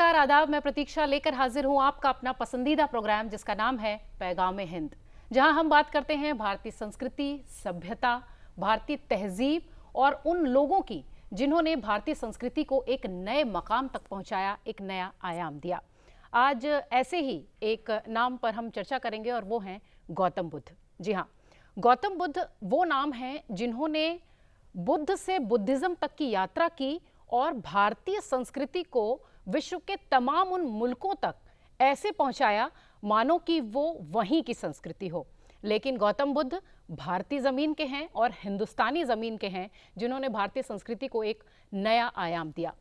नमस्कार, आदाब। मैं प्रतीक्षा लेकर हाजिर हूं आपका अपना पसंदीदा प्रोग्राम जिसका नाम है पैगाम हिंद, जहां हम बात करते हैं भारतीय संस्कृति, सभ्यता, भारतीय तहजीब और उन लोगों की जिन्होंने भारतीय संस्कृति को एक नए मकाम तक पहुंचाया, एक नया आयाम दिया। आज ऐसे ही एक नाम पर हम चर्चा करेंगे और वो हैं गौतम बुद्ध। जी हाँ, गौतम बुद्ध वो नाम हैं जिन्होंने बुद्ध से बुद्धिज्म तक की यात्रा की और भारतीय संस्कृति को विश्व के तमाम उन मुल्कों तक ऐसे पहुंचाया मानो कि वो वहीं की संस्कृति हो। लेकिन गौतम बुद्ध भारतीय ज़मीन के हैं और हिंदुस्तानी ज़मीन के हैं जिन्होंने भारतीय संस्कृति को एक नया आयाम दिया।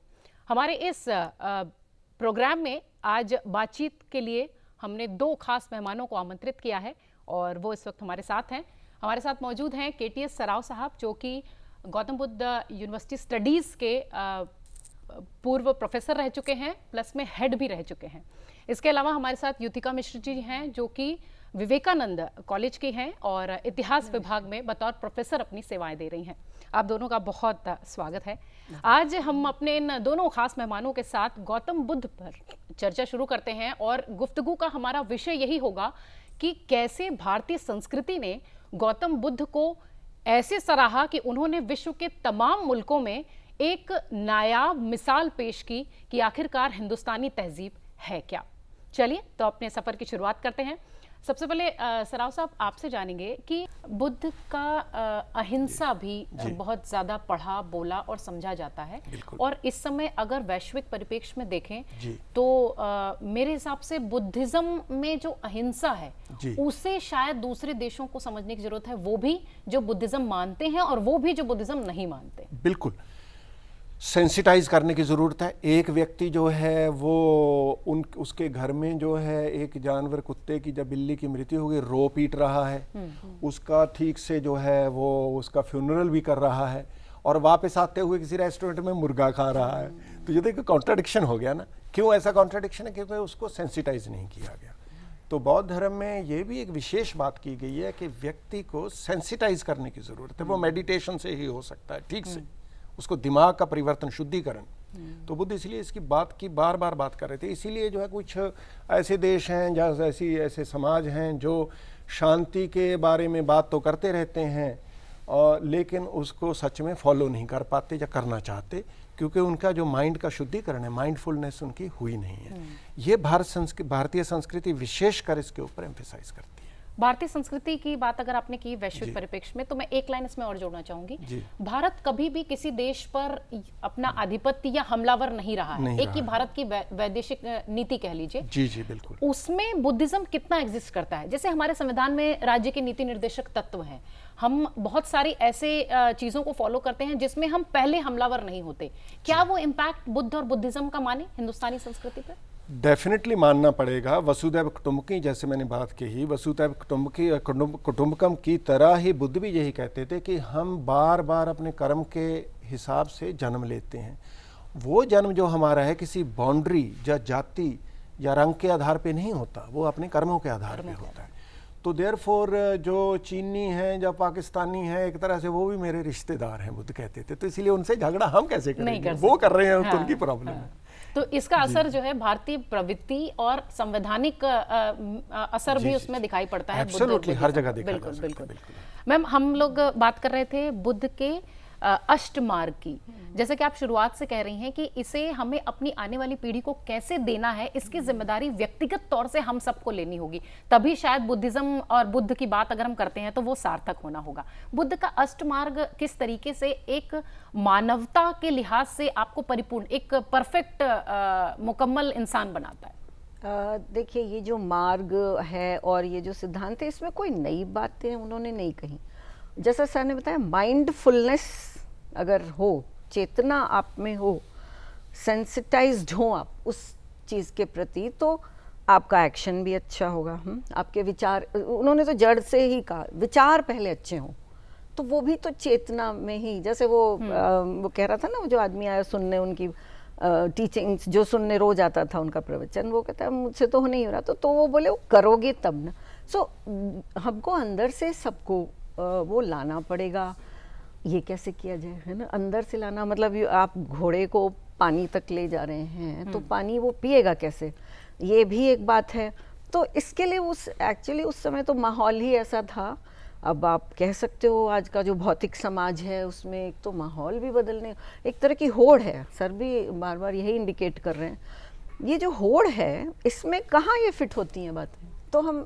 हमारे इस प्रोग्राम में आज बातचीत के लिए हमने दो खास मेहमानों को आमंत्रित किया है और वो इस वक्त हमारे साथ हैं। हमारे साथ मौजूद हैं KTS सराव साहब, जो कि गौतम बुद्ध यूनिवर्सिटी स्टडीज़ के पूर्व प्रोफेसर रह चुके हैं, प्लस में हेड भी रह चुके हैं। इसके अलावा हमारे साथ युतिका मिश्र जी हैं, जो कि विवेकानंद कॉलेज की हैं और इतिहास विभाग में बतौर प्रोफेसर अपनी सेवाएं दे रही हैं। आप दोनों का बहुत स्वागत है। आज हम अपने इन दोनों खास मेहमानों के साथ गौतम बुद्ध पर चर्चा शुरू करते हैं और गुफ्तगू का हमारा विषय यही होगा कि कैसे भारतीय संस्कृति ने गौतम बुद्ध को ऐसे सराहा कि उन्होंने विश्व के तमाम मुल्कों में एक नायाब मिसाल पेश की कि आखिरकार हिंदुस्तानी तहजीब है क्या। चलिए तो अपने सफ़र की शुरुआत करते हैं। सबसे पहले सराव साहब आपसे जानेंगे कि बुद्ध का अहिंसा भी बहुत ज़्यादा पढ़ा, बोला और समझा जाता है, और इस समय अगर वैश्विक परिप्रेक्ष्य में देखें तो मेरे हिसाब से बुद्धिज़्म में जो अहिंसा है उसे शायद दूसरे देशों को समझने की जरूरत है, वो भी जो बुद्धिज़्म मानते हैं और वो भी जो बुद्धिज़्म नहीं मानते। बिल्कुल सेंसिटाइज करने की ज़रूरत है। एक व्यक्ति जो है वो उसके घर में जो है एक जानवर, कुत्ते की या बिल्ली की मृत्यु हो गई, रो पीट रहा है, उसका ठीक से जो है वो उसका फ्यूनरल भी कर रहा है और वापस आते हुए किसी रेस्टोरेंट में मुर्गा खा रहा है। तो ये देखो कॉन्ट्राडिक्शन हो गया ना। क्यों ऐसा कॉन्ट्राडिक्शन है? क्योंकि उसको सेंसिटाइज नहीं किया गया। तो बौद्ध धर्म में ये भी एक विशेष बात की गई है कि व्यक्ति को सेंसिटाइज करने की ज़रूरत है। वो मेडिटेशन से ही हो सकता है, ठीक से उसको दिमाग का परिवर्तन, शुद्धिकरण। तो बुद्ध इसलिए इसकी बात की बार बार बात कर रहे थे। इसीलिए जो है कुछ ऐसे देश हैं जहाँ ऐसे समाज हैं जो शांति के बारे में बात तो करते रहते हैं और लेकिन उसको सच में फॉलो नहीं कर पाते या करना चाहते, क्योंकि उनका जो माइंड का शुद्धिकरण है, माइंडफुलनेस उनकी हुई नहीं है। ये भारतीय संस्कृति विशेषकर इसके ऊपर एम्फेसाइज करती है। भारतीय संस्कृति की बात अगर आपने की वैश्विक परिप्रेक्ष्य में, तो मैं एक लाइन इसमें और जोड़ना चाहूंगी। भारत कभी भी किसी देश पर अपना आधिपत्य या हमलावर नहीं रहा है। एक ही भारत की वैदेशिक नीति कह लीजिए। जी बिल्कुल। उसमें बुद्धिज्म कितना एग्जिस्ट करता है? जैसे हमारे संविधान में राज्य के नीति निर्देशक तत्व हैं, हम बहुत सारी ऐसे चीजों को फॉलो करते हैं जिसमें हम पहले हमलावर नहीं होते। क्या वो इम्पैक्ट बुद्ध और बुद्धिज्म का माने हिंदुस्तानी संस्कृति पर? डेफिनेटली मानना पड़ेगा। वसुधैव कुटुंबकम, जैसे मैंने बात कही, वसुधैव कुटुंबकम की तरह ही बुद्ध भी यही कहते थे कि हम बार बार अपने कर्म के हिसाब से जन्म लेते हैं। वो जन्म जो हमारा है किसी बाउंड्री या जाति या रंग के आधार पे नहीं होता, वो अपने कर्मों के आधार पे होता है। तो देयरफॉर जो चीनी हैं या पाकिस्तानी हैं, एक तरह से वो भी मेरे रिश्तेदार हैं, बुद्ध कहते थे। तो इसीलिए उनसे झगड़ा हम कैसे करेंगे? वो कर रहे हैं तो उनकी प्रॉब्लम है। तो इसका असर जो है भारतीय प्रवृत्ति और संवैधानिक असर भी उसमें दिखाई पड़ता है। एब्सोल्युटली हर जगह दिखाई बिल्कुल बिल्कुल। मैम, हम लोग बात कर रहे थे बुद्ध के अष्ट मार्ग की। जैसे कि आप शुरुआत से कह रही हैं कि इसे हमें अपनी आने वाली पीढ़ी को कैसे देना है, इसकी जिम्मेदारी व्यक्तिगत तौर से हम सबको लेनी होगी, तभी शायद बुद्धिज्म और बुद्ध की बात अगर हम करते हैं तो वो सार्थक होना होगा। बुद्ध का अष्ट मार्ग किस तरीके से एक मानवता के लिहाज से आपको परिपूर्ण, एक परफेक्ट मुकम्मल इंसान बनाता है? देखिए, ये जो मार्ग है और ये जो सिद्धांत है, इसमें कोई नई बातें उन्होंने नहीं कही। जैसा सर ने बताया, माइंडफुलनेस अगर हो, चेतना आप में हो, सेंसिटाइज्ड हो आप उस चीज़ के प्रति, तो आपका एक्शन भी अच्छा होगा। आपके विचार, उन्होंने तो जड़ से ही कहा विचार पहले अच्छे हों, तो वो भी तो चेतना में ही। जैसे वो कह रहा था ना, वो जो आदमी आया सुनने उनकी टीचिंग्स, जो सुनने रोज आता था उनका प्रवचन, वो कहता है मुझसे तो नहीं हो रहा, तो वो बोले वो करोगे तब ना। सो हमको अंदर से सबको वो लाना पड़ेगा। ये कैसे किया जाए, है ना? अंदर से लाना मतलब आप घोड़े को पानी तक ले जा रहे हैं तो पानी वो पिएगा कैसे, ये भी एक बात है। तो इसके लिए एक्चुअली उस समय तो माहौल ही ऐसा था। अब आप कह सकते हो आज का जो भौतिक समाज है उसमें एक तो माहौल भी बदलने, एक तरह की होड़ है, सर भी बार बार यही इंडिकेट कर रहे हैं। ये जो होड़ है इसमें कहाँ ये फिट होती हैं बातें, तो हम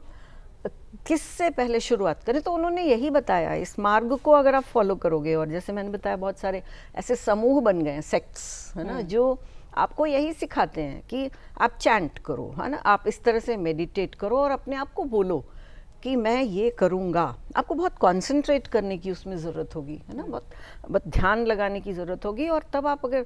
किससे पहले शुरुआत करें? तो उन्होंने यही बताया, इस मार्ग को अगर आप फॉलो करोगे, और जैसे मैंने बताया बहुत सारे ऐसे समूह बन गए हैं, सेक्ट्स है ना, जो आपको यही सिखाते हैं कि आप चैंट करो, है ना, आप इस तरह से मेडिटेट करो और अपने आप को बोलो कि मैं ये करूँगा। आपको बहुत कंसंट्रेट करने की उसमें ज़रूरत होगी, है ना, बहुत ध्यान लगाने की ज़रूरत होगी। और तब आप अगर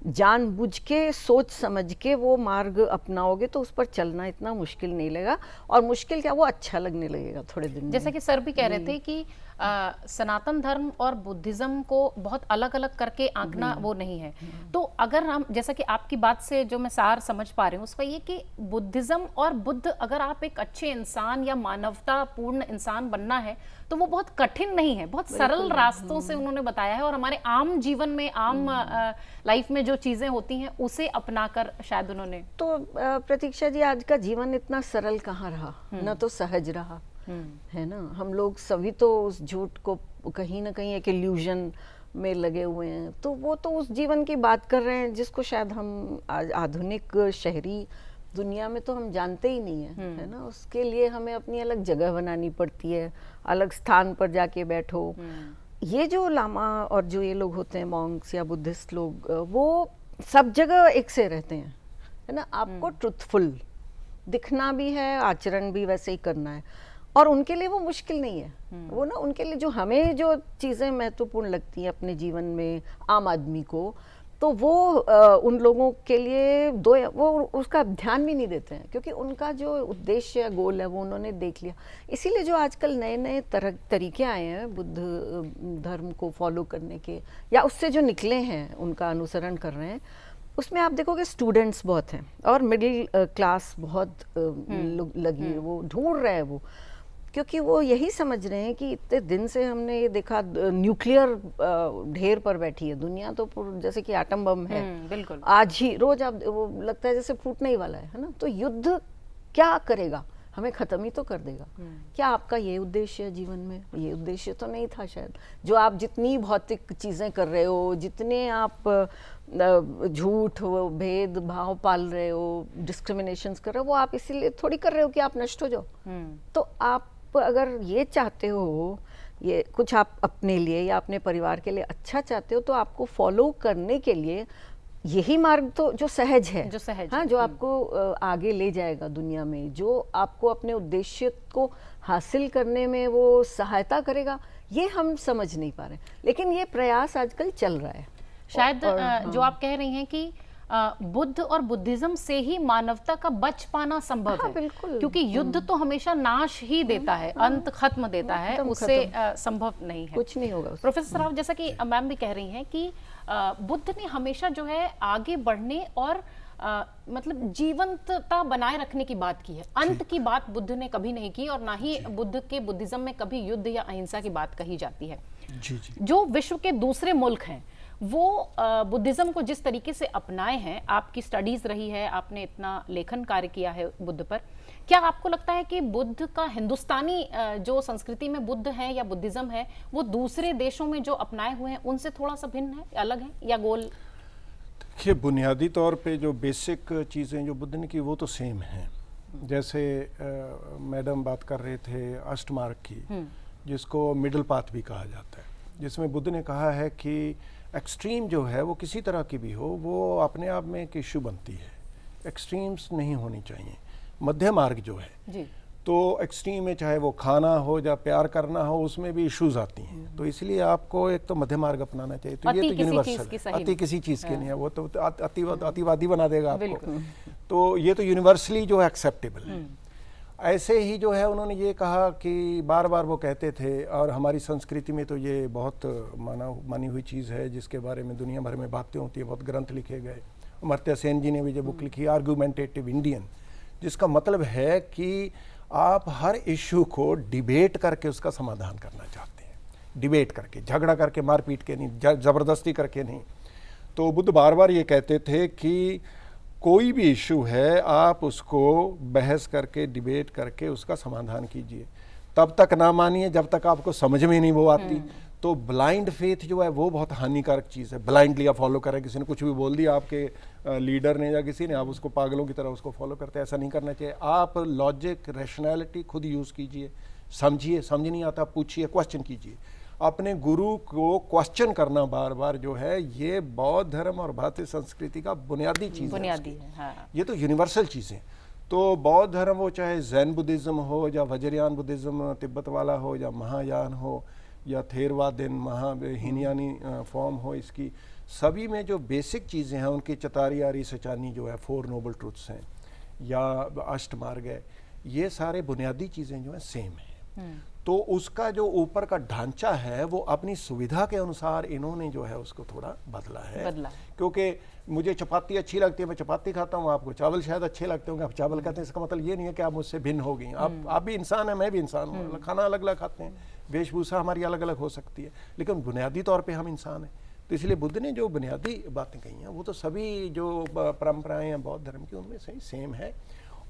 जानबूझ के सोच समझ के वो मार्ग अपनाओगे तो उस पर चलना इतना मुश्किल नहीं लगेगा, और मुश्किल क्या, वो अच्छा लगने लगेगा थोड़े दिन में। जैसा कि सर भी कह रहे थे कि सनातन धर्म और बुद्धिज्म को बहुत अलग अलग करके आंकना वो नहीं है। तो अगर हम, जैसा कि आपकी बात से जो मैं सार समझ पा रही हूँ उसका ये कि बुद्धिज्म और बुद्ध, अगर आप एक अच्छे इंसान या मानवतापूर्ण इंसान बनना है तो वो बहुत कठिन नहीं है, बहुत सरल रास्तों से उन्होंने बताया है, और हमारे आम जीवन में, आम लाइफ में जो चीजें होती हैं उसे अपनाकर शायद उन्होंने। तो प्रतीक्षा जी, आज का जीवन इतना सरल कहाँ रहा, न तो सहज रहा, है ना। हम लोग सभी तो उस झूठ को कहीं ना कहीं एक इल्यूजन में लगे हुए हैं। तो वो तो उस जीवन की बात कर रहे हैं जिसको शायद हम आधुनिक शहरी दुनिया में तो हम जानते ही नहीं है ना। उसके लिए हमें अपनी अलग जगह बनानी पड़ती है, अलग स्थान पर जाके बैठो। ये जो लामा और जो ये लोग होते हैं, मॉन्क्स या बुद्धिस्ट लोग, वो सब जगह एक से रहते हैं, है ना। आपको ट्रुथफुल दिखना भी है, आचरण भी वैसे ही करना है, और उनके लिए वो मुश्किल नहीं है। वो ना, उनके लिए जो हमें जो चीज़ें महत्वपूर्ण लगती हैं अपने जीवन में आम आदमी को, तो वो उन लोगों के लिए वो उसका ध्यान भी नहीं देते हैं, क्योंकि उनका जो उद्देश्य या गोल है वो उन्होंने देख लिया। इसीलिए जो आजकल नए नए तरीके आए हैं बुद्ध धर्म को फॉलो करने के, या उससे जो निकले हैं उनका अनुसरण कर रहे हैं, उसमें आप देखोगे स्टूडेंट्स बहुत हैं और मिडिल क्लास बहुत लगी है, वो ढूंढ रहे हैं वो, क्योंकि वो यही समझ रहे हैं कि इतने दिन से हमने ये देखा न्यूक्लियर ढेर पर बैठी है दुनिया, तो जैसे कि एटम बम है, बिल्कुल आज ही रोज आप, वो लगता है जैसे फूटने ही वाला है ना। तो युद्ध क्या करेगा, हमें खत्म ही तो कर देगा। क्या आपका ये उद्देश्य है जीवन में? ये उद्देश्य तो नहीं था शायद। जो आप जितनी भौतिक चीजें कर रहे हो, जितने आप झूठ भेदभाव पाल रहे हो, डिस्क्रिमिनेशंस कर रहे हो, वो आप इसीलिए थोड़ी कर रहे हो कि आप नष्ट हो जाओ। तो आप अगर ये चाहते हो, ये कुछ आप अपने लिए या अपने परिवार के लिए अच्छा चाहते हो, तो आपको फॉलो करने के लिए यही मार्ग तो जो सहज है, जो सहज, हाँ, जो आपको आगे ले जाएगा दुनिया में, जो आपको अपने उद्देश्य को हासिल करने में वो सहायता करेगा, ये हम समझ नहीं पा रहे। लेकिन ये प्रयास आजकल चल रहा है शायद। जो आप कह रही हैं कि बुद्ध और बुद्धिज्म से ही मानवता का बच पाना संभव है, बिल्कुल। क्योंकि युद्ध तो हमेशा नाश ही देता है, अंत खत्म देता है, उससे संभव नहीं है, कुछ नहीं होगा। प्रोफेसर राव, जैसा कि मैम भी कह रही हैं कि बुद्ध ने हमेशा जो है आगे बढ़ने और मतलब जीवंतता बनाए रखने की बात की है। अंत की बात बुद्ध ने कभी नहीं की, और ना ही बुद्ध के बुद्धिज्म में कभी युद्ध या अहिंसा की बात कही जाती है। जी जी। जो विश्व के दूसरे मुल्क हैं वो बुद्धिज्म को जिस तरीके से अपनाए हैं, आपकी स्टडीज रही है, आपने इतना लेखन कार्य किया है बुद्ध पर, क्या आपको लगता है कि बुद्ध का हिंदुस्तानी जो संस्कृति में बुद्ध है या बुद्धिज्म है, वो दूसरे देशों में जो अपनाए हुए हैं उनसे थोड़ा सा भिन्न है, अलग है, या गोल? देखिए, बुनियादी तौर पे जो बेसिक चीज़ें जो बुद्ध ने की वो तो सेम हैं। जैसे मैडम बात कर रहे थे अष्टमार्ग की, जिसको मिडिल पाथ भी कहा जाता है, जिसमें बुद्ध ने कहा है कि एक्सट्रीम जो है वो किसी तरह की भी हो, वो अपने आप में एक इश्यू बनती है, एक्सट्रीम्स नहीं होनी चाहिए। मध्य मार्ग जो है जी, तो एक्सट्रीम में चाहे वो खाना हो या प्यार करना हो, उसमें भी इश्यूज आती हैं। तो इसलिए आपको एक तो मध्य मार्ग अपनाना चाहिए। तो ये तो यूनिवर्सल, अति किसी चीज़ के नहीं है, वो तो अतिवादी बना देगा आपको। तो ये तो यूनिवर्सली जो एक्सेप्टेबल है। ऐसे ही जो है उन्होंने ये कहा कि बार बार वो कहते थे, और हमारी संस्कृति में तो ये बहुत मानी हुई चीज़ है, जिसके बारे में दुनिया भर में बातें होती है, बहुत ग्रंथ लिखे गए। अमर्त्य सेन जी ने भी जो बुक लिखी आर्गुमेंटेटिव इंडियन, जिसका मतलब है कि आप हर इश्यू को डिबेट करके उसका समाधान करना चाहते हैं, डिबेट करके, झगड़ा करके, मारपीट के नहीं, ज़बरदस्ती करके नहीं। तो बुद्ध बार बार ये कहते थे कि कोई भी इशू है आप उसको बहस करके डिबेट करके उसका समाधान कीजिए, तब तक ना मानिए जब तक आपको समझ में नहीं वो आती। तो ब्लाइंड फेथ जो है वो बहुत हानिकारक चीज़ है। ब्लाइंडली आप फॉलो करें, किसी ने कुछ भी बोल दिया आपके लीडर ने या किसी ने, आप उसको पागलों की तरह उसको फॉलो करते हैं, ऐसा नहीं करना चाहिए। आप लॉजिक रैशनैलिटी खुद यूज़ कीजिए, समझिए, समझ नहीं आता पूछिए, क्वेश्चन कीजिए। अपने गुरु को क्वेश्चन करना बार बार जो है ये बौद्ध धर्म और भारतीय संस्कृति का बुनियादी चीज़ है, बुनियादी है। हाँ। ये तो यूनिवर्सल चीज़ें। तो बौद्ध धर्म वो चाहे जैन बुद्धिज़्म हो या वज्रयान बुद्धिज़्म तिब्बत वाला हो या महायान हो या थेरवादिन हीनयानी फॉर्म हो, इसकी सभी में जो बेसिक चीज़ें हैं उनकी चतारी आरी सचानी जो है 4 नोबल ट्रुथ्स हैं या अष्ट मार्ग है, ये सारे बुनियादी चीज़ें जो हैं सेम हैं। तो उसका जो ऊपर का ढांचा है वो अपनी सुविधा के अनुसार इन्होंने जो है उसको थोड़ा बदला है। क्योंकि मुझे चपाती अच्छी लगती है, मैं चपाती खाता हूँ, आपको चावल शायद अच्छे लगते होंगे, आप चावल खाते हैं, इसका मतलब ये नहीं है कि आप मुझसे भिन्न हो गई। आप भी इंसान हैं, मैं भी इंसान हूँ, खाना अलग अलग खाते हैं, वेशभूषा हमारी अलग अलग हो सकती है, लेकिन बुनियादी तौर पर हम इंसान हैं। तो इसलिए बुद्ध ने जो बुनियादी बातें कही हैं वो तो सभी जो परंपराएं हैं बौद्ध धर्म की उनमें से ही सेम है,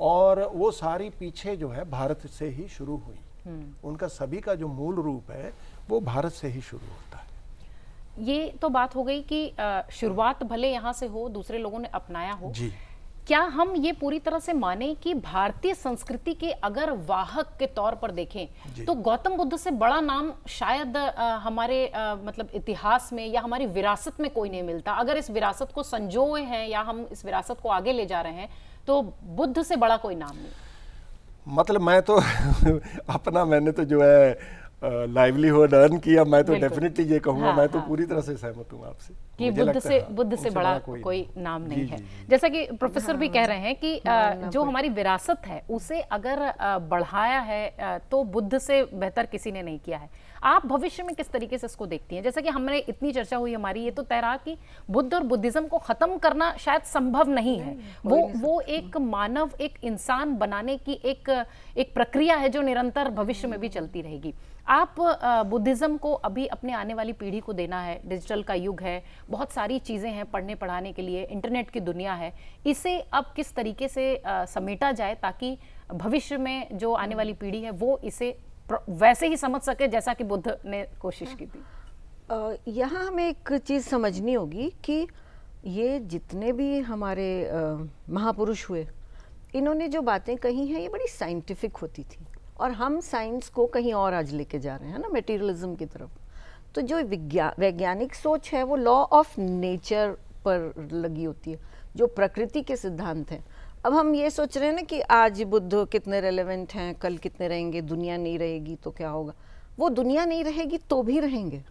और वो सारी पीछे जो है भारत से ही शुरू हुई। उनका सभी का जो मूल रूप है वो भारत से ही शुरू होता है। ये तो बात हो गई कि शुरुआत भले यहाँ से हो, दूसरे लोगों ने अपनाया हो जी। क्या हम ये पूरी तरह से माने कि भारतीय संस्कृति के अगर वाहक के तौर पर देखें तो गौतम बुद्ध से बड़ा नाम शायद हमारे मतलब इतिहास में या हमारी विरासत में कोई नहीं मिलता। अगर इस विरासत को संजोए हैं या हम इस विरासत को आगे ले जा रहे हैं तो बुद्ध से बड़ा कोई नाम नहीं। मतलब मैं तो मैंने तो जो है लाइवलीहुड अर्न किया, मैं तो डेफिनेटली ये कहूँगा, मैं तो पूरी तरह से सहमत हूँ आपसे कि बुद्ध से बड़ा कोई नाम नहीं है। जैसा कि प्रोफेसर भी कह रहे हैं कि जो हमारी विरासत है उसे अगर बढ़ाया है तो बुद्ध से बेहतर किसी ने नहीं किया है। आप भविष्य में किस तरीके से इसको देखती हैं? जैसा कि हमने इतनी चर्चा हुई हमारी, ये तो तय रहा कि बुद्ध और बुद्धिज्म को खत्म करना शायद संभव नहीं है। वो एक मानव, एक इंसान बनाने की एक प्रक्रिया है जो निरंतर भविष्य में भी चलती रहेगी। आप बुद्धिज्म को अभी अपने आने वाली पीढ़ी को देना है, डिजिटल का युग है, बहुत सारी चीज़ें हैं पढ़ने पढ़ाने के लिए, इंटरनेट की दुनिया है, इसे अब किस तरीके से समेटा जाए ताकि भविष्य में जो आने वाली पीढ़ी है वो इसे वैसे ही समझ सके जैसा कि बुद्ध ने कोशिश की थी? यहाँ हमें एक चीज़ समझनी होगी कि ये जितने भी हमारे महापुरुष हुए, इन्होंने जो बातें कही हैं ये बड़ी साइंटिफिक होती थी, और हम साइंस को कहीं और आज लेके जा रहे हैं ना, मटेरियलिज्म की तरफ। तो जो वैज्ञानिक सोच है वो लॉ ऑफ नेचर पर लगी होती है, जो प्रकृति के सिद्धांत हैं। अब हम ये सोच रहे हैं ना कि आज बुद्ध कितने रेलेवेंट हैं, कल कितने रहेंगे, दुनिया नहीं रहेगी तो क्या होगा। वो दुनिया नहीं रहेगी तो भी रहेंगे।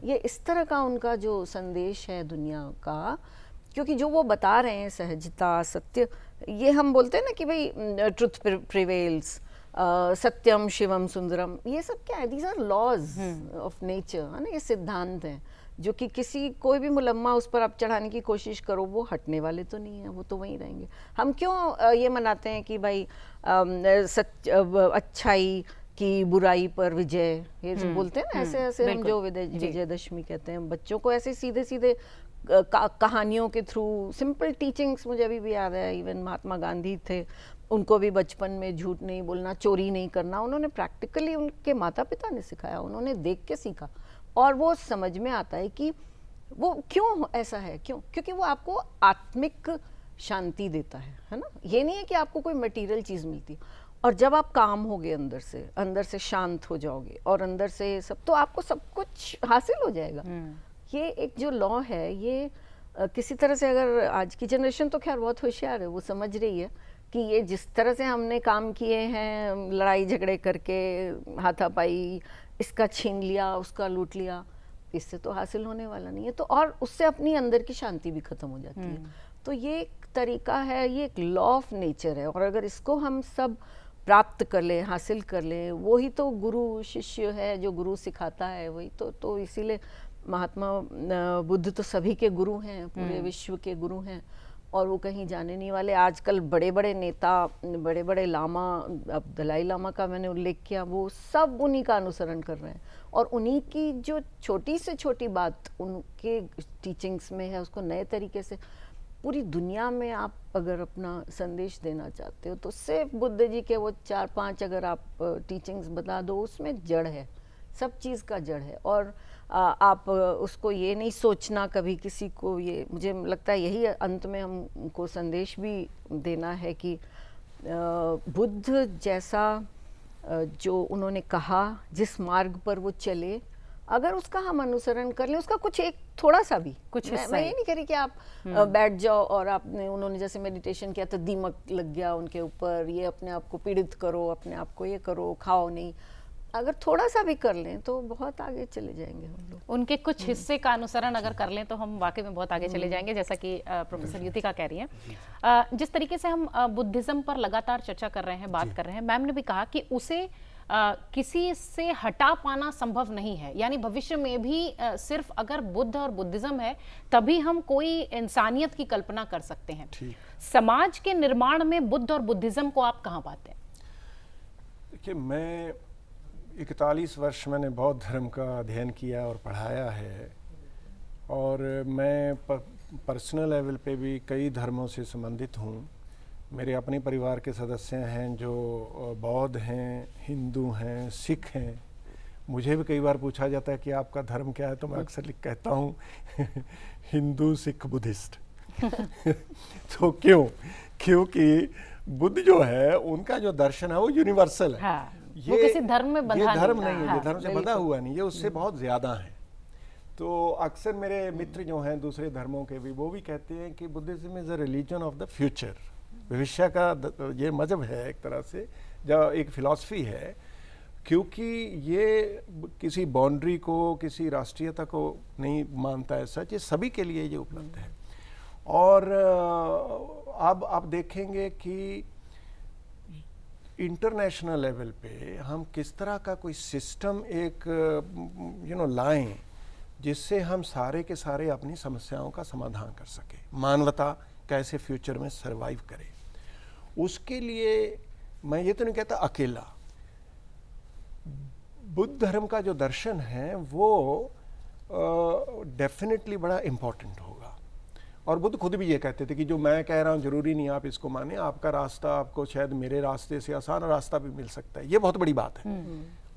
ये इस तरह का उनका जो संदेश है दुनिया का, क्योंकि जो वो बता रहे हैं सहजता, सत्य, ये हम बोलते हैं ना कि भाई ट्रुथ प्रिवेल्स, सत्यम शिवम सुंदरम, ये सब क्या है? These are laws of nature, है ना, ये सिद्धांत हैं जो कि किसी कोई भी मुलम्मा उस पर आप चढ़ाने की कोशिश करो वो हटने वाले तो नहीं है, वो तो वहीं रहेंगे। हम क्यों ये मनाते हैं कि भाई अच्छाई की बुराई पर विजय, ये जो बोलते हैं ना, ऐसे ऐसे हम जो विजयदशमी कहते हैं, बच्चों को ऐसे सीधे सीधे कहानियों के थ्रू सिंपल टीचिंग्स, मुझे अभी भी याद है, इवन महात्मा गांधी थे, उनको भी बचपन में झूठ नहीं बोलना, चोरी नहीं करना, उन्होंने प्रैक्टिकली उनके माता पिता ने सिखाया, उन्होंने देख के सीखा, और वो समझ में आता है कि वो क्यों ऐसा है, क्योंकि वो आपको आत्मिक शांति देता है ना। ये नहीं है कि आपको कोई मटेरियल चीज़ मिलती, और जब आप काम होगे अंदर से शांत हो जाओगे और अंदर से सब, तो आपको सब कुछ हासिल हो जाएगा। ये एक जो लॉ है, ये किसी तरह से, अगर आज की जनरेशन तो खैर बहुत होशियार है, वो समझ रही है कि ये जिस तरह से हमने काम किए हैं, लड़ाई झगड़े करके, हाथापाई, इसका छीन लिया, उसका लूट लिया, इससे तो हासिल होने वाला नहीं है। तो और उससे अपनी अंदर की शांति भी खत्म हो जाती है। तो ये एक तरीका है, ये एक लॉ ऑफ नेचर है, और अगर इसको हम सब प्राप्त कर लें, हासिल कर लें, वही तो गुरु शिष्य है, जो गुरु सिखाता है वही तो इसीलिए महात्मा बुद्ध तो सभी के गुरु हैं, पूरे विश्व के गुरु हैं, और वो कहीं जाने नहीं वाले। आजकल बड़े बड़े नेता, बड़े बड़े लामा, अब दलाई लामा का मैंने उल्लेख किया, वो सब उन्हीं का अनुसरण कर रहे हैं और उन्हीं की जो छोटी से छोटी बात उनके टीचिंग्स में है, उसको नए तरीके से पूरी दुनिया में आप अगर अपना संदेश देना चाहते हो तो सिर्फ बुद्ध जी के वो 4-5 अगर आप टीचिंग्स बता दो, उसमें जड़ है, सब चीज़ का जड़ है। और आप उसको ये नहीं सोचना कभी किसी को, ये मुझे लगता है यही अंत में हमको संदेश भी देना है कि बुद्ध जैसा जो उन्होंने कहा, जिस मार्ग पर वो चले, अगर उसका हम अनुसरण कर लें, उसका कुछ एक थोड़ा सा भी कुछ मैं ये नहीं कह रही कि आप बैठ जाओ और आपने, उन्होंने जैसे मेडिटेशन किया तो दीमक लग गया उनके ऊपर, ये अपने आप को पीड़ित करो, अपने आप को ये करो, खाओ नहीं, अगर थोड़ा सा भी कर लें तो बहुत आगे चले जाएंगे हम लोग। उनके कुछ हिस्से का अनुसरण अगर कर लें तो हम वाकई में बहुत आगे चले जाएंगे, जैसा कि प्रोफेसर युतिका कह रही हैं। जिस तरीके से हम बुद्धिज्म पर लगातार चर्चा कर रहे हैं, बात कर रहे हैं, मैम ने भी कहा कि उसे किसी से हटा पाना संभव नहीं है, यानी भविष्य में भी सिर्फ अगर बुद्ध और बुद्धिज्म है तभी हम कोई इंसानियत की कल्पना कर सकते हैं। समाज के निर्माण में बुद्ध और बुद्धिज्म को आप कहाँ पाते हैं? देखिए, मैं 41 वर्ष मैंने बौद्ध धर्म का अध्ययन किया और पढ़ाया है, और मैं पर्सनल लेवल पे भी कई धर्मों से संबंधित हूँ। मेरे अपने परिवार के सदस्य हैं जो बौद्ध हैं, हिंदू हैं, सिख हैं। मुझे भी कई बार पूछा जाता है कि आपका धर्म क्या है, तो मैं अक्सर कहता हूँ हिंदू, सिख, बुद्धिस्ट। तो क्योंकि बुद्ध जो है, उनका जो दर्शन है वो यूनिवर्सल है। हाँ, वो किसी धर्म में बंधा ये धर्म नहीं है, हाँ, ये धर्म से बंधा हुआ नहीं, ये उससे बहुत ज़्यादा है। तो अक्सर मेरे मित्र जो हैं दूसरे धर्मों के भी, वो भी कहते हैं कि Buddhism is a religion of the future. भविष्य का ये मजहब है एक तरह से, जो एक फिलॉसफी है, क्योंकि ये किसी बाउंड्री को, किसी राष्ट्रीयता को नहीं मानता है सच, ये सभी के लिए ये उपलब्ध है। और अब आप देखेंगे कि इंटरनेशनल लेवल पे हम किस तरह का कोई सिस्टम एक लाएं जिससे हम सारे के सारे अपनी समस्याओं का समाधान कर सके, मानवता कैसे फ्यूचर में सरवाइव करे। उसके लिए मैं ये तो नहीं कहता अकेला, बुद्ध धर्म का जो दर्शन है वो डेफिनेटली बड़ा इम्पोर्टेंट होगा। और बुद्ध खुद भी ये कहते थे कि जो मैं कह रहा हूँ जरूरी नहीं आप इसको माने, आपका रास्ता, आपको शायद मेरे रास्ते से आसान रास्ता भी मिल सकता है। ये बहुत बड़ी बात है।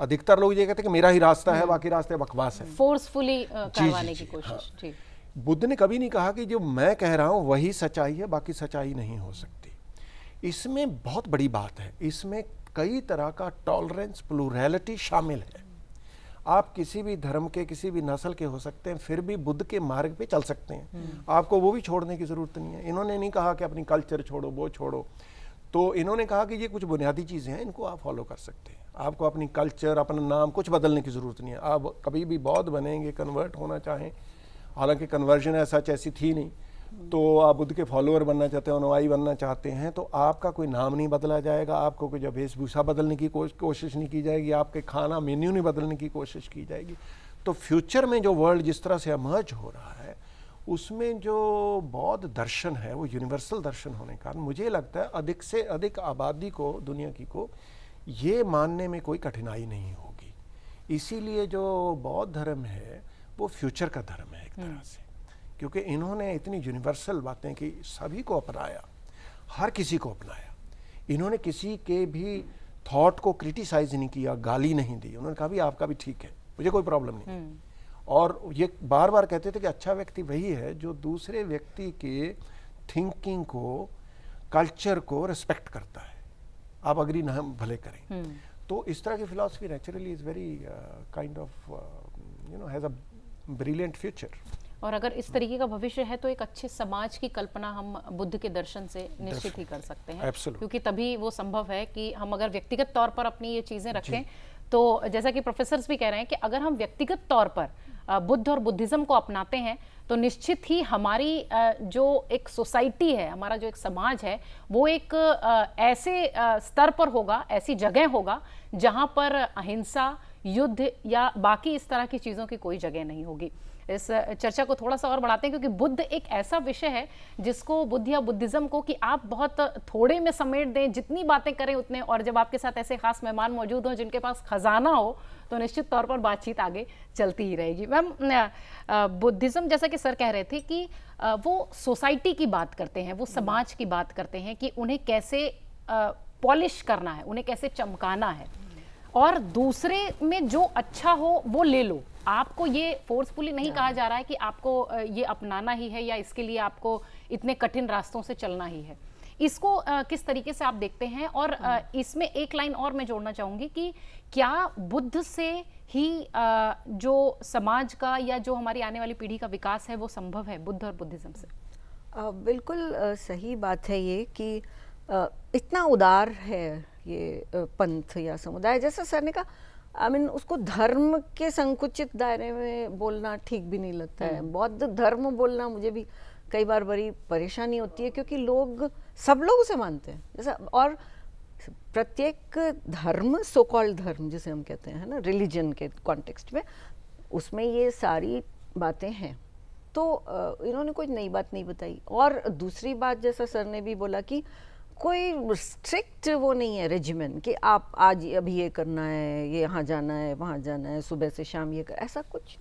अधिकतर लोग ये कहते हैं कि मेरा ही रास्ता है, बाकी रास्ते बकवास है, फोर्सफुली करवाने की कोशिश। हाँ। बुद्ध ने कभी नहीं कहा कि जो मैं कह रहा हूँ वही सच्चाई है, बाकी सच्चाई नहीं हो सकती। इसमें बहुत बड़ी बात है, इसमें कई तरह का टॉलरेंस, प्लूरैलिटी शामिल है। आप किसी भी धर्म के, किसी भी नस्ल के हो सकते हैं, फिर भी बुद्ध के मार्ग पे चल सकते हैं। आपको वो भी छोड़ने की जरूरत नहीं है। इन्होंने नहीं कहा कि अपनी कल्चर छोड़ो, वो छोड़ो, तो इन्होंने कहा कि ये कुछ बुनियादी चीज़ें हैं, इनको आप फॉलो कर सकते हैं। आपको अपनी कल्चर, अपना नाम कुछ बदलने की ज़रूरत नहीं है। आप कभी भी बौद्ध बनेंगे, कन्वर्ट होना चाहें, हालांकि कन्वर्जन ऐसी थी नहीं, तो आप बुद्ध के फॉलोअर बनना चाहते हैं, अनुयायी बनना चाहते हैं, तो आपका कोई नाम नहीं बदला जाएगा, आपको कोई वेशभूषा बदलने की कोशिश नहीं की जाएगी, आपके खाना मेन्यू नहीं बदलने की कोशिश की जाएगी। तो फ्यूचर में जो वर्ल्ड जिस तरह से इमर्ज हो रहा है, उसमें जो बौद्ध दर्शन है वो यूनिवर्सल दर्शन होने का मुझे लगता है अधिक से अधिक आबादी को, दुनिया की को, ये मानने में कोई कठिनाई नहीं होगी। इसीलिए जो बौद्ध धर्म है वो फ्यूचर का धर्म है एक तरह से, क्योंकि इन्होंने इतनी यूनिवर्सल बातें की, सभी को अपनाया, हर किसी को अपनाया। इन्होंने किसी के भी थॉट को क्रिटिसाइज नहीं किया, गाली नहीं दी। उन्होंने कहा भी आपका भी ठीक है, मुझे कोई प्रॉब्लम नहीं। और ये बार बार कहते थे कि अच्छा व्यक्ति वही है जो दूसरे व्यक्ति के थिंकिंग को, कल्चर को रिस्पेक्ट करता है, आप अग्री ना भले करें। तो इस तरह की philosophy naturally is very kind of has a brilliant future. और अगर इस तरीके का भविष्य है तो एक अच्छे समाज की कल्पना हम बुद्ध के दर्शन से निश्चित ही कर सकते हैं। क्योंकि तभी वो संभव है कि हम अगर व्यक्तिगत तौर पर अपनी ये चीज़ें रखें, तो जैसा कि प्रोफेसर्स भी कह रहे हैं कि अगर हम व्यक्तिगत तौर पर बुद्ध और बुद्धिज्म को अपनाते हैं तो निश्चित ही हमारी जो एक सोसाइटी है, हमारा जो एक समाज है, वो एक ऐसे स्तर पर होगा, ऐसी जगह होगा जहां पर अहिंसा, युद्ध या बाकी इस तरह की चीज़ों की कोई जगह नहीं होगी। इस चर्चा को थोड़ा सा और बढ़ाते हैं, क्योंकि बुद्ध एक ऐसा विषय है जिसको, बुद्ध या बुद्धिज्म को, कि आप बहुत थोड़े में समेट दें, जितनी बातें करें उतने, और जब आपके साथ ऐसे खास मेहमान मौजूद हों जिनके पास खजाना हो तो निश्चित तौर पर बातचीत आगे चलती ही रहेगी। मैम, बुद्धिज्म, जैसा कि सर कह रहे थे कि वो सोसाइटी की बात करते हैं, वो समाज की बात करते हैं कि उन्हें कैसे पॉलिश करना है, उन्हें कैसे चमकाना है, और दूसरे में जो अच्छा हो वो ले लो। आपको ये फोर्सफुली नहीं कहा जा रहा है कि आपको ये अपनाना ही है या इसके लिए आपको इतने कठिन रास्तों से चलना ही है। इसको किस तरीके से आप देखते हैं? और इसमें एक लाइन और मैं जोड़ना चाहूंगी कि क्या बुद्ध से ही जो समाज का या जो हमारी आने वाली पीढ़ी का विकास है वो संभव है, बुद्ध और बुद्धिज्म से? बिल्कुल सही बात है ये कि इतना उदार है ये पंथ या समुदाय, जैसा सर ने कहा। उसको धर्म के संकुचित दायरे में बोलना ठीक भी नहीं लगता है। बौद्ध धर्म बोलना मुझे भी कई बार बड़ी परेशानी होती है, क्योंकि लोग, सब लोग उसे मानते हैं जैसा, और प्रत्येक धर्म, सो कॉल्ड धर्म जिसे हम कहते हैं ना, रिलीजन के कॉन्टेक्स्ट में, उसमें ये सारी बातें हैं। तो इन्होंने कोई नई बात नहीं बताई। और दूसरी बात, जैसा सर ने भी बोला कि कोई स्ट्रिक्ट वो नहीं है रेजिमेंट कि आप आज अभी ये करना है, ये यहाँ जाना है, वहाँ जाना है, सुबह से शाम ये कर, ऐसा कुछ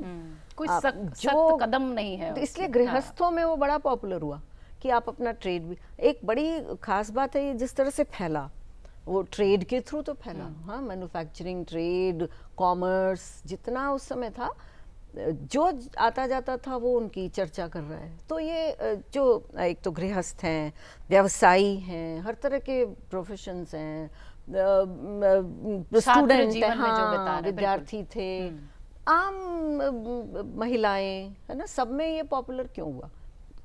कोई सख्त कदम नहीं है। तो इसलिए गृहस्थों में वो बड़ा पॉपुलर हुआ कि आप अपना ट्रेड भी, एक बड़ी खास बात है ये जिस तरह से फैला, वो ट्रेड के थ्रू तो फैला। हाँ, मैन्युफैक्चरिंग, ट्रेड, कॉमर्स, जितना उस समय था, जो आता जाता था वो उनकी चर्चा कर रहा है। तो ये जो एक तो गृहस्थ हैं, व्यवसायी हैं, हर तरह के प्रोफेशंस हैं, स्टूडेंट हैं, हाँ, विद्यार्थी थे, आम महिलाएं, है ना, सब में ये पॉपुलर क्यों हुआ?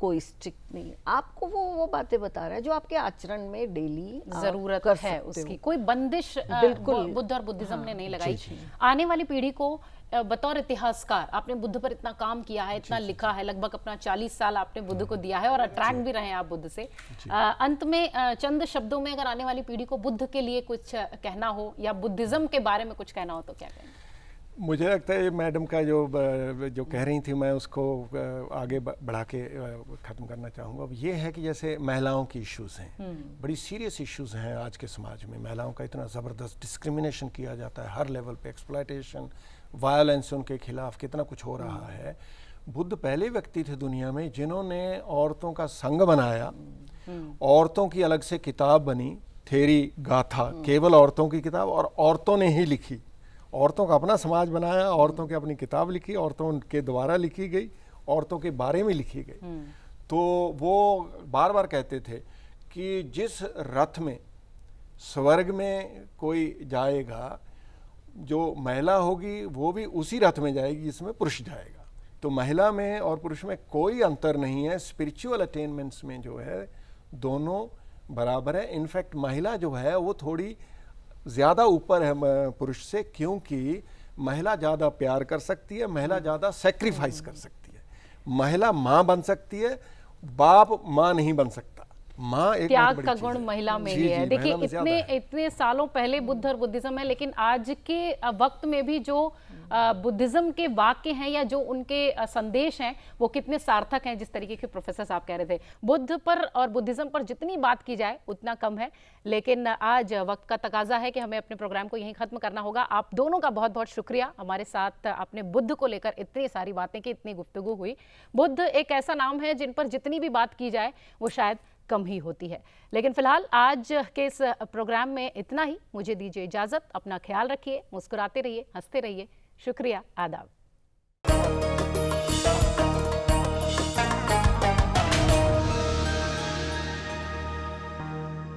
कोई स्ट्रिक्ट नहीं है, आपको वो बातें बता रहा है जो आपके आचरण में डेली जरूरत है उसकी, कोई बंदिश बिल्कुल बुद्ध और बुद्धिज्म ने नहीं लगाई। आने वाली पीढ़ी को बतौर इतिहासकार, आपने बुद्ध पर इतना काम किया है, इतना लिखा है, लगभग अपना 40 साल आपने बुद्ध को दिया है और अट्रैक्ट भी रहे हैं आप बुद्ध से। अंत में चंद शब्दों में अगर आने वाली पीढ़ी को बुद्ध के लिए कुछ कहना हो या बुद्धिज्म के बारे में कुछ कहना हो तो क्या कहेंगे? मुझे लगता है मैडम का जो कह रही थी, मैं उसको आगे बढ़ा के ख़त्म करना चाहूँगा। अब ये है कि जैसे महिलाओं की इश्यूज़ हैं, बड़ी सीरियस इश्यूज़ हैं आज के समाज में। महिलाओं का इतना ज़बरदस्त डिस्क्रिमिनेशन किया जाता है हर लेवल पे, एक्सप्लॉयटेशन, वायलेंस उनके खिलाफ कितना कुछ हो रहा है। बुद्ध पहले व्यक्ति थे दुनिया में जिन्होंने औरतों का संघ बनाया, औरतों की अलग से किताब बनी, थेरी गाथा, केवल औरतों की किताब, और औरतों ने ही लिखी। औरतों का अपना समाज बनाया, औरतों की अपनी किताब लिखी, औरतों के द्वारा लिखी गई, औरतों के बारे में लिखी गई। तो वो बार बार कहते थे कि जिस रथ में स्वर्ग में कोई जाएगा, जो महिला होगी वो भी उसी रथ में जाएगी जिसमें पुरुष जाएगा। तो महिला में और पुरुष में कोई अंतर नहीं है। स्पिरिचुअल अटेनमेंट्स में जो है दोनों बराबर है। इनफैक्ट महिला जो है वो थोड़ी ज़्यादा ऊपर है पुरुष से, क्योंकि महिला ज़्यादा प्यार कर सकती है, महिला ज़्यादा सेक्रीफाइस कर सकती है। महिला माँ बन सकती है, बाप माँ नहीं बन सकता। माँ एक त्याग का गुण महिला में ही है। देखिए, इतने सालों पहले बुद्ध और बुद्धिज्म है, लेकिन आज के वक्त में भी जो बुद्धिज्म के वाक्य हैं या जो उनके संदेश हैं वो कितने सार्थक हैं। जिस तरीके के प्रोफेसर साहब कह रहे थे, बुद्ध पर और बुद्धिज्म पर जितनी बात की जाए उतना कम है। लेकिन आज वक्त का तकाजा है कि हमें अपने प्रोग्राम को यहीं खत्म करना होगा। आप दोनों का बहुत बहुत शुक्रिया, हमारे साथ आपने बुद्ध को लेकर इतनी सारी बातें की, इतनी गुफ्तगू हुई। बुद्ध एक ऐसा नाम है जिन पर जितनी भी बात की जाए वो शायद कम ही होती है। लेकिन फिलहाल आज के इस प्रोग्राम में इतना ही। मुझे दीजिए इजाजत। अपना ख्याल रखिए, मुस्कुराते रहिए, हंसते रहिए। शुक्रिया, आदाब।